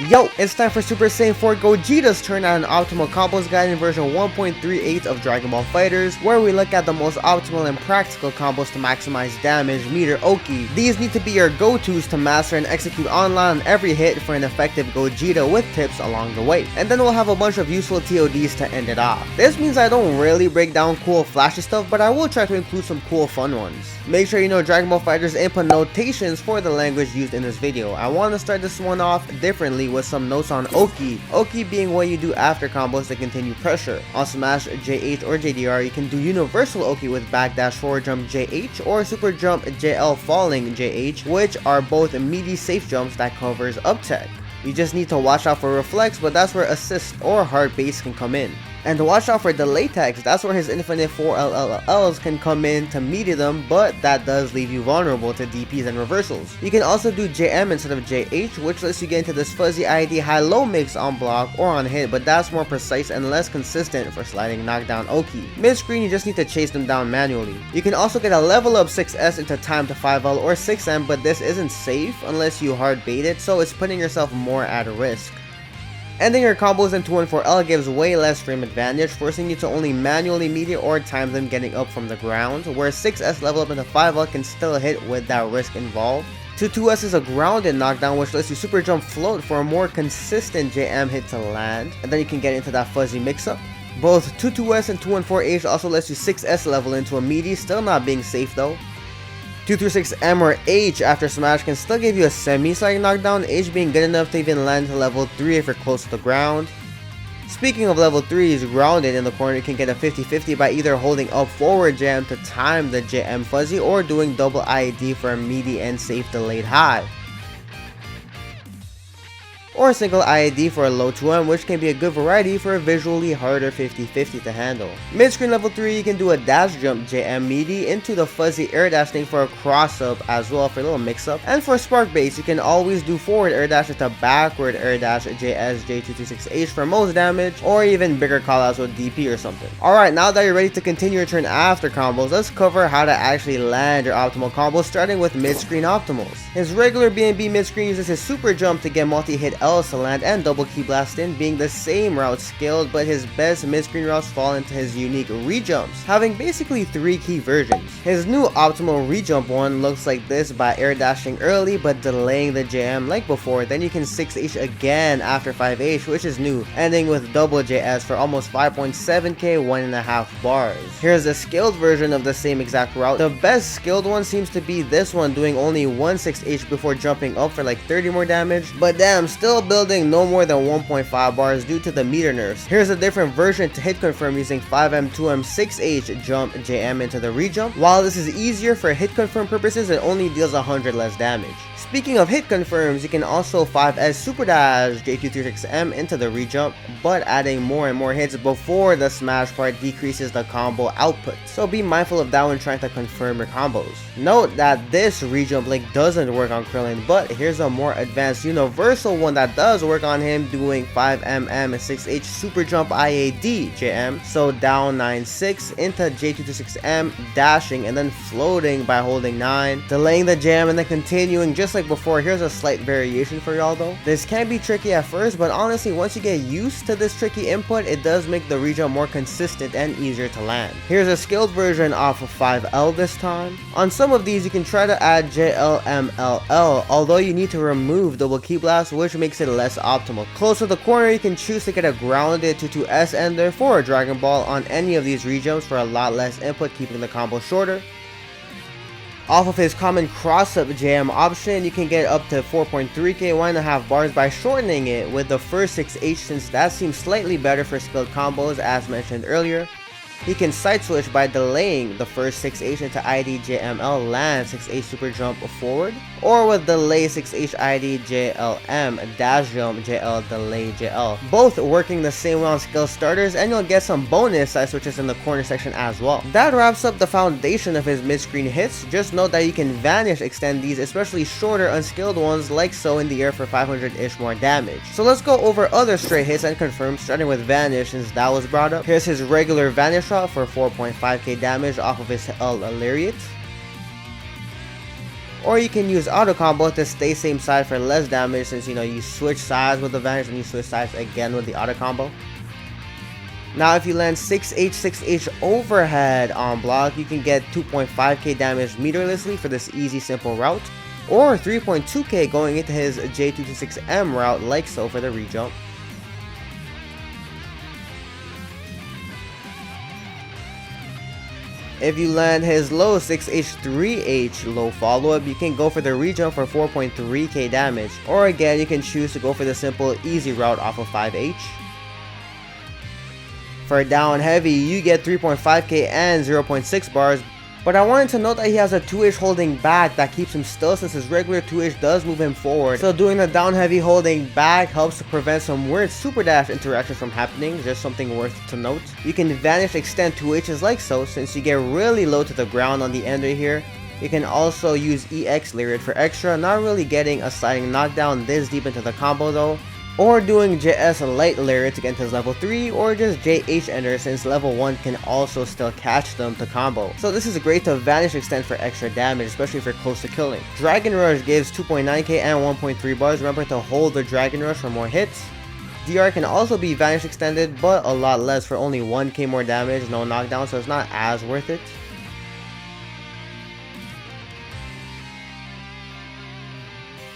Yo, it's time for Super Saiyan 4 Gogeta's turn at an optimal combos guide in version 1.38 of Dragon Ball FighterZ, where we look at the most optimal and practical combos to maximize damage, meter, Oki. These need to be your go-tos to master and execute online on every hit for an effective Gogeta with tips along the way. And then we'll have a bunch of useful TODs to end it off. This means I don't really break down cool flashy stuff, but I will try to include some cool fun ones. Make sure you know Dragon Ball FighterZ input notations for the language used in this video. I want to start this one off differently with some notes on Oki. Oki being what you do after combos to continue pressure. On Smash JH or JDR, you can do universal Oki with backdash forward jump JH or super jump JL falling JH, which are both meaty safe jumps that covers up tech. You just need to watch out for reflex, but that's where assist or hard base can come in. And to watch out for delay tags, that's where his infinite 4 LLLs can come in to meter them, but that does leave you vulnerable to DPs and reversals. You can also do JM instead of JH, which lets you get into this fuzzy ID high-low mix on block or on hit, but that's more precise and less consistent for sliding knockdown Oki. Mid-screen, you just need to chase them down manually. You can also get a level up 6S into time to 5L or 6M, but this isn't safe unless you hard bait it, so it's putting yourself more at risk. Ending your combos in 2 and 4L gives way less frame advantage, forcing you to only manually meter or time them getting up from the ground, where 6S level up into 5L can still hit with that risk involved. 2-2S is a grounded knockdown which lets you super jump float for a more consistent JM hit to land, and then you can get into that fuzzy mix-up. Both 2-2S and 2 and 4H also lets you 6S level into a meaty, still not being safe though. 2-6M or H after Smash can still give you a semi-sliding knockdown, H being good enough to even land to level 3 if you're close to the ground. Speaking of level 3s, grounded in the corner, you can get a 50-50 by either holding up forward jam to time the JM fuzzy or doing double IED for a meaty and safe delayed high. Or a single IED for a low 2M, which can be a good variety for a visually harder 50-50 to handle. Mid-screen level 3, you can do a dash jump JM meaty into the fuzzy air dash thing for a cross up as well for a little mix up. And for spark base, you can always do forward air dash into backward air dash JS J226H for most damage, or even bigger callouts with DP or something. Alright, now that you're ready to continue your turn after combos, let's cover how to actually land your optimal combos, starting with mid-screen optimals. His regular BnB mid-screen uses his super jump to get multi-hit L's to land and double key blast in, being the same route scaled, but his best mid-screen routes fall into his unique re-jumps, having basically 3 key versions. His new optimal re-jump one looks like this by air dashing early but delaying the JM like before, then you can 6H again after 5H, which is new, ending with double JS for almost 5.7k 1.5 bars. Here's a scaled version of the same exact route. The best scaled one seems to be this one, doing only 1 6H before jumping up for like 30 more damage, but damn, still building no more than 1.5 bars due to the meter nerfs. Here's a different version to Hitconfirm using 5M 2M 6H jump JM into the re-jump. While this is easier for Hitconfirm purposes, it only deals 100 less damage. Speaking of hit confirms, you can also 5S super dash J236M into the re-jump, but adding more and more hits before the smash part decreases the combo output, so be mindful of that when trying to confirm your combos. Note that this re-jump link doesn't work on Krillin, but here's a more advanced universal one that does work on him, doing 5MM and 6H super jump IAD JM, so down 9-6 into J226M, dashing and then floating by holding 9, delaying the jam and then continuing just like before. Here's a slight variation for y'all though. This can be tricky at first, but honestly once you get used to this tricky input, it does make the re-jump more consistent and easier to land. Here's a skilled version off of 5L this time. On some of these you can try to add JLMLL, although you need to remove double key blast, which makes it less optimal. Close to the corner you can choose to get a grounded 2-2S ender for a Dragon Ball on any of these re-jumps for a lot less input, keeping the combo shorter. Off of his common cross-up JM option, you can get up to 4.3k 1.5 bars by shortening it with the first 6H, since that seems slightly better for skilled combos as mentioned earlier. He can side switch by delaying the first 6H into ID JML land 6H super jump forward, or with delay 6H ID JLM dash jump JL delay JL, both working the same way on skill starters, and you'll get some bonus side switches in the corner section as well. That wraps up the foundation of his mid-screen hits. Just note that you can Vanish extend these, especially shorter unskilled ones like so in the air for 500-ish more damage. So let's go over other straight hits and confirm, starting with Vanish since that was brought up. Here's his regular Vanish route for 4.5k damage off of his Ex Lariat. or you can use auto combo to stay same side for less damage, since you switch sides with the Vanish and you switch sides again with the auto combo. Now if you land 6H 6H overhead on block, you can get 2.5k damage meterlessly for this easy simple route, or 3.2k going into his J226M route like so for the rejump. If you land his low 6H 3H low follow-up, you can go for the rejump for 4.3k damage, or again you can choose to go for the simple easy route off of 5H. For down heavy, you get 3.5k and 0.6 bars, but I wanted to note that he has a 2H holding back that keeps him still, since his regular 2H does move him forward. So doing the down heavy holding back helps to prevent some weird super dash interactions from happening, just something worth to note. You can Vanish Extend 2Hs like so, since you get really low to the ground on the ender here. You can also use Ex Lariat for extra, not really getting a sliding knockdown this deep into the combo though. Or doing JS Light Lariat to get into his level 3, or just JH Ender, since level 1 can also still catch them to combo. So this is great to Vanish Extend for extra damage, especially if you're close to killing. Dragon Rush gives 2.9k and 1.3 bars, remember to hold the Dragon Rush for more hits. DR can also be Vanish Extended, but a lot less for only 1k more damage, no knockdown, so it's not as worth it.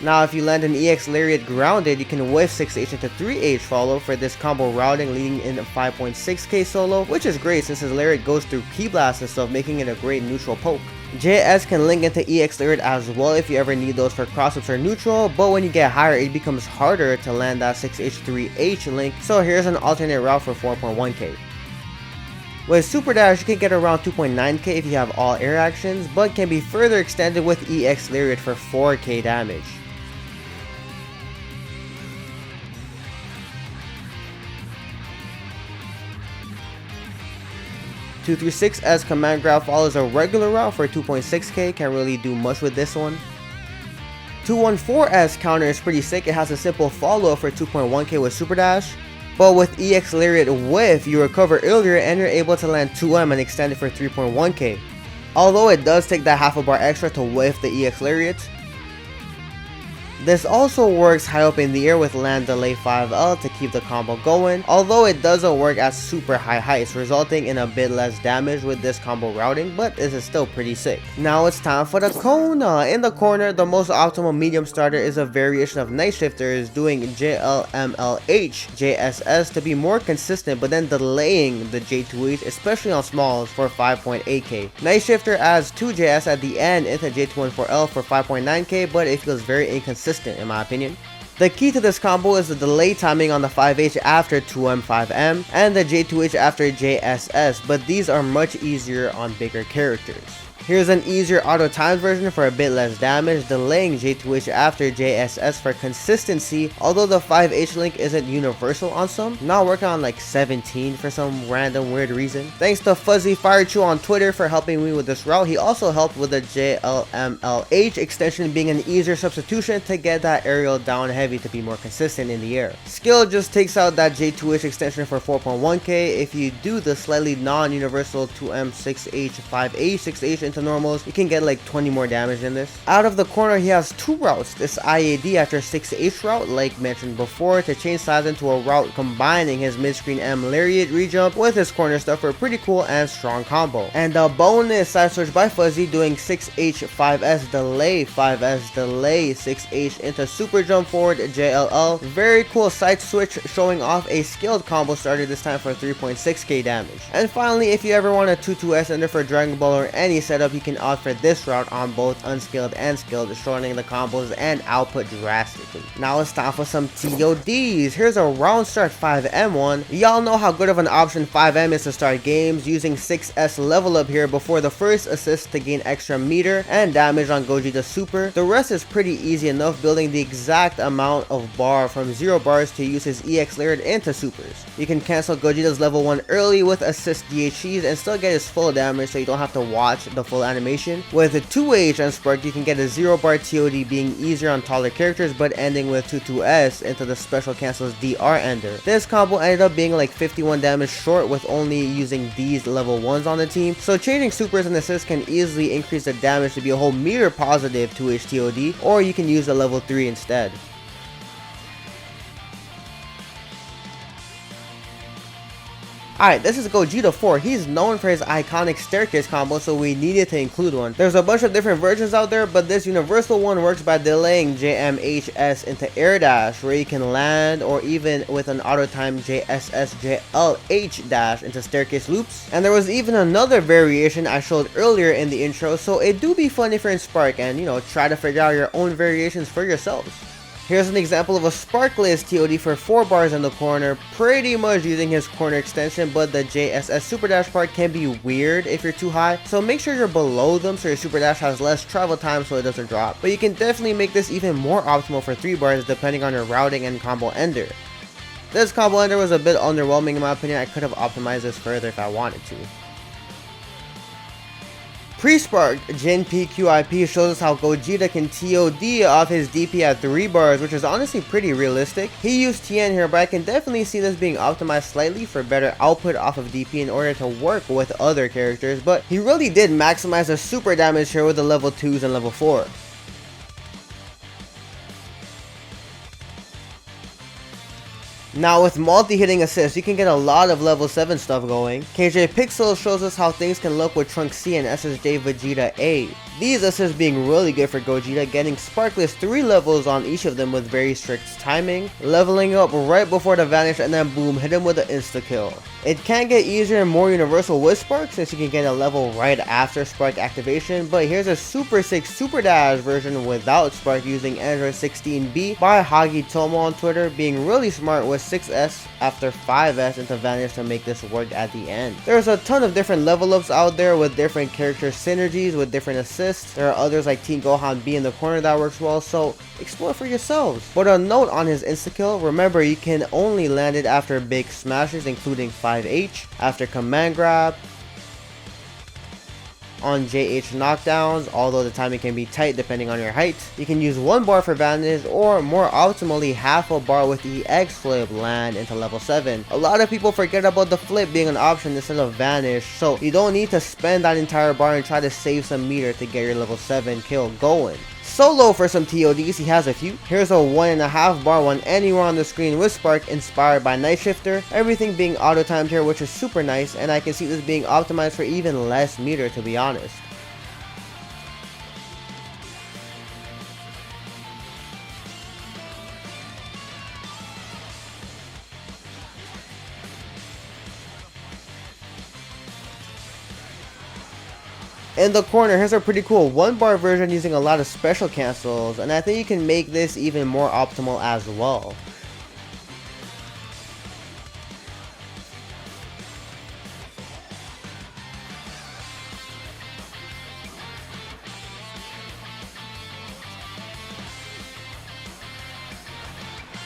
Now if you land an EX Lariat grounded, you can whiff 6H into 3H follow for this combo routing, leading in 5.6k solo, which is great since his Lariat goes through Ki Blast and stuff, making it a great neutral poke. JS can link into EX Lariat as well if you ever need those for crossups or neutral, but when you get higher it becomes harder to land that 6H 3H link, so here's an alternate route for 4.1k. With Super Dash, you can get around 2.9k if you have all air actions, but can be further extended with EX Lariat for 4k damage. 236's command grab follows a regular route for 2.6k, can't really do much with this one. 214's counter is pretty sick, it has a simple follow up for 2.1k with Super Dash. But with EX Lariat Whiff, you recover earlier and you're able to land 2M and extend it for 3.1k. Although it does take that half a bar extra to whiff the EX Lariat. This also works high up in the air with land delay 5L to keep the combo going, although it doesn't work at super high heights, resulting in a bit less damage with this combo routing, but this is still pretty sick. Now it's time for the Kona. In the corner, the most optimal medium starter is a variation of Nightshifters, doing JLMLH, JSS to be more consistent, but then delaying the J2H, especially on smalls, for 5.8k. Nightshifter adds 2JS at the end into J214L for 5.9k, but it feels very inconsistent in my opinion. The key to this combo is the delay timing on the 5H after 2M 5M and the J2H after JSS, but these are much easier on bigger characters. Here's an easier auto timed version for a bit less damage, delaying J2H after JSS for consistency, although the 5H link isn't universal on some, not working on like 17 for some random weird reason. Thanks to FuzzyFirechu on Twitter for helping me with this route. He also helped with the JLMLH extension being an easier substitution to get that aerial down heavy to be more consistent in the air. Skill just takes out that J2H extension for 4.1k. If you do the slightly non-universal 2M 6H 5H 6H into normals, you can get like 20 more damage than this. Out of the corner, he has two routes, this IAD after 6H route like mentioned before, to change sides into a route combining his midscreen M Lariat rejump with his corner stuff for a pretty cool and strong combo. And a bonus side switch by Fuzzy doing 6H 5S delay 5S delay 6H into super jump forward JLL. Very cool side switch, showing off a skilled combo starter this time for 3.6k damage. And finally, if you ever want a 2-2S ender for Dragon Ball or any setup, you can opt for this route on both unskilled and skilled, shortening the combos and output drastically. Now it's time for some TODs. Here's a round start 5M one. Y'all know how good of an option 5M is to start games, using 6S level up here before the first assist to gain extra meter and damage on Gogeta Super. The rest is pretty easy enough, building the exact amount of bar from 0 bars to use his EX Lariat into supers. You can cancel Gogeta's level 1 early with assist DHCs and still get his full damage, so you don't have to watch the full full animation. With 2H and Spark, you can get a 0 bar TOD being easier on taller characters but ending with 2-2S into the special cancels DR ender. This combo ended up being like 51 damage short with only using these level 1s on the team, so changing supers and assists can easily increase the damage to be a whole meter positive 2H TOD, or you can use a level 3 instead. Alright, this is Gogeta 4. He's known for his iconic staircase combo, so we needed to include one. There's a bunch of different versions out there, but this universal one works by delaying JMHS into air dash, where you can land, or even with an auto time JSSJLH dash into staircase loops. And there was even another variation I showed earlier in the intro, so it do be fun if you're in Spark and, you know, try to figure out your own variations for yourselves. Here's an example of a Sparkless TOD for 4 bars in the corner, pretty much using his corner extension, but the JSS super dash part can be weird if you're too high, so make sure you're below them so your super dash has less travel time so it doesn't drop. But you can definitely make this even more optimal for 3 bars depending on your routing and combo ender. This combo ender was a bit underwhelming in my opinion. I could have optimized this further if I wanted to. Pre-Spark Jin PQIP shows us how Gogeta can TOD off his DP at 3 bars, which is honestly pretty realistic. He used TN here, but I can definitely see this being optimized slightly for better output off of DP in order to work with other characters, but he really did maximize the super damage here with the level 2s and level 4. Now with multi-hitting assists, you can get a lot of level 7 stuff going. KJ Pixel shows us how things can look with Trunks C and SSj Vegeta A. These assists being really good for Gogeta, getting Sparkless 3 levels on each of them with very strict timing, leveling up right before the Vanish, and then boom, hit him with the Insta-Kill. It can get easier and more universal with Spark since you can get a level right after Spark activation, but here's a Super 6 Super Dash version without Spark using Android 16B by Hagi Tomo on Twitter, being really smart with 6S after 5S into Vanish to make this work at the end. There's a ton of different level ups out there with different character synergies with different assists. There are others like Teen Gohan B in the corner that works well, so explore for yourselves. But a note on his insta-kill, remember you can only land it after big smashes including 5H, after command grab, on JH knockdowns, although the timing can be tight depending on your height. You can use 1 bar for Vanish, or more optimally half a bar with the X flip land into level 7. A lot of people forget about the flip being an option instead of Vanish, so you don't need to spend that entire bar and try to save some meter to get your level 7 kill going. Solo for some TODs, he has a few. Here's a 1.5 bar one anywhere on the screen with Spark inspired by Nightshifter, everything being auto timed here, which is super nice, and I can see this being optimized for even less meter to be honest. In the corner, here's a pretty cool 1 bar version using a lot of special cancels, and I think you can make this even more optimal as well.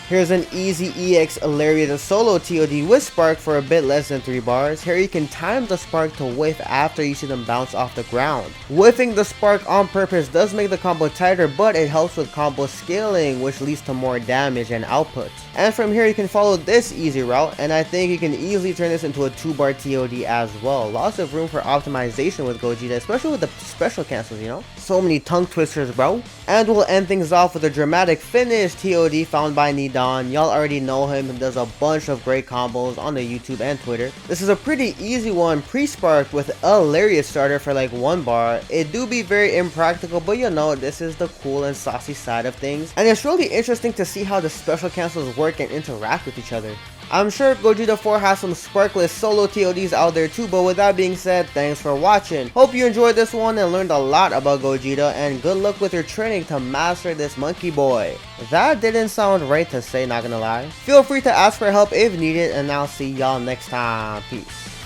Here's an easy Ex Lariat solo TOD with Spark for a bit less than 3 bars. Here you can time the Spark to whiff after you see them bounce off the ground. Whiffing the Spark on purpose does make the combo tighter, but it helps with combo scaling, which leads to more damage and output. And from here you can follow this easy route, and I think you can easily turn this into a 2 bar TOD as well. Lots of room for optimization with Gogeta, especially with the special cancels, you know? So many tongue twisters, bro. And we'll end things off with a dramatic finish TOD found by Nidan. Y'all already know him, he does a bunch of great combos on the YouTube and Twitter. This is a pretty easy one, pre-sparked with a Lariat starter for like 1 bar. It do be very impractical, but you know, this is the cool and saucy side of things. And it's really interesting to see how the special cancels work and interact with each other. I'm sure Gogeta 4 has some Sparkless solo TODs out there too, but with that being said, thanks for watching. Hope you enjoyed this one and learned a lot about Gogeta, and good luck with your training to master this monkey boy. That didn't sound right to say, not gonna lie. Feel free to ask for help if needed, and I'll see y'all next time. Peace.